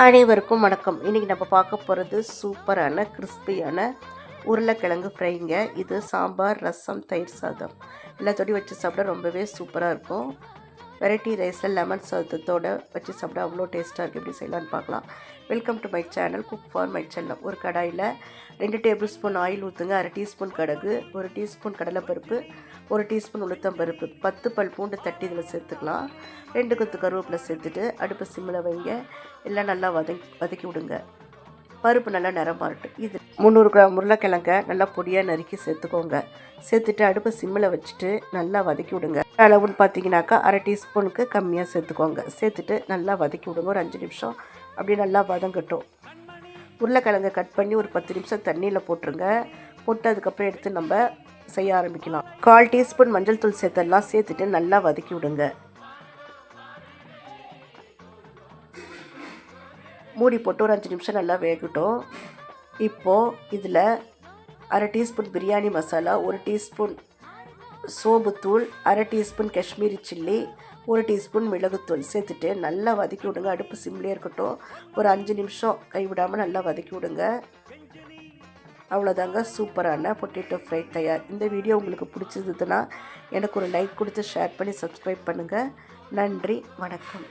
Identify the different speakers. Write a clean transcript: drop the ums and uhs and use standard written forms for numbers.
Speaker 1: அனைவருக்கும் வணக்கம். இன்றைக்கி நம்ம பார்க்க போகிறது சூப்பரான கிறிஸ்பியான உருளைக்கிழங்கு ஃப்ரைங்க. இது சாம்பார், ரசம், தயிர் சாதம் எல்லாத்தோடையும் வச்சு சாப்பிட ரொம்பவே சூப்பராக இருக்கும். வெரைட்டி ரைஸில் லெமன் சாதத்தோடு வச்சு சாப்பிட அவ்வளோ டேஸ்ட்டாக இருக்குது. எப்படி செய்யலான்னு பார்க்கலாம். Welcome to my channel cook for my செல்லம். ஒரு கடாயில் 2 டேபிள் ஸ்பூன் ஆயில் ஊற்றுங்க. 1/2 டீஸ்பூன் கடுகு, 1 டீஸ்பூன் கடலைப்பருப்பு, 1 டீஸ்பூன் உளுத்தம்பருப்பு, 10 பல் பூண்டு தட்டி இதில் சேர்த்துக்கலாம். 2 கொத்து கருவேப்பிலை சேர்த்துட்டு அடுப்பு சிம்மில் வைங்க. எல்லாம் நல்லா வதக்கி விடுங்க. பருப்பு நல்லா நிறம் மாறட்டும். இது 300 கிராம் உருளைக்கிழங்க நல்லா பொடியாக நறுக்கி சேர்த்துக்கோங்க. சேர்த்துட்டு அடுப்பை சிம்மில் வச்சுட்டு நல்லா வதக்கி விடுங்க. அளவுன்னு பார்த்தீங்கன்னாக்கா 1/2 டீஸ்பூனுக்கு கம்மியாக சேர்த்துக்கோங்க. சேர்த்துட்டு நல்லா வதக்கி விடுங்க. ஒரு 5 நிமிஷம் அப்படியே நல்லா வதங்கட்டும். உருளைக்கிழங்க கட் பண்ணி ஒரு 10 நிமிஷம் தண்ணியில் போட்டுருங்க. போட்டு அதுக்கப்புறம் எடுத்து நம்ம செய்ய ஆரம்பிக்கலாம். 1/4 டீஸ்பூன் மஞ்சள் தூள் சேர்த்தெல்லாம் சேர்த்துட்டு நல்லா வதக்கி விடுங்க. மூடி போட்டு ஒரு 5 நிமிஷம் நல்லா வேகட்டும். இப்போது இதில் 1/2 டீஸ்பூன் பிரியாணி மசாலா, 1 டீஸ்பூன் சோம்புத்தூள், 1/2 டீஸ்பூன் காஷ்மீரி சில்லி, 1 டீஸ்பூன் மிளகுத்தூள் சேர்த்துட்டு நல்லா வதக்கி விடுங்க. அடுப்பு சிம்லேயே இருக்கட்டும். ஒரு 5 நிமிஷம் கைவிடாமல் நல்லா வதக்கி விடுங்க. அவ்வளோதாங்க, சூப்பரான பொட்டேட்டோ ஃப்ரை தயார். இந்த வீடியோ உங்களுக்கு பிடிச்சிருந்ததுன்னா எனக்கு ஒரு லைக் கொடுத்து ஷேர் பண்ணி சப்ஸ்கிரைப் பண்ணுங்கள். நன்றி, வணக்கம்.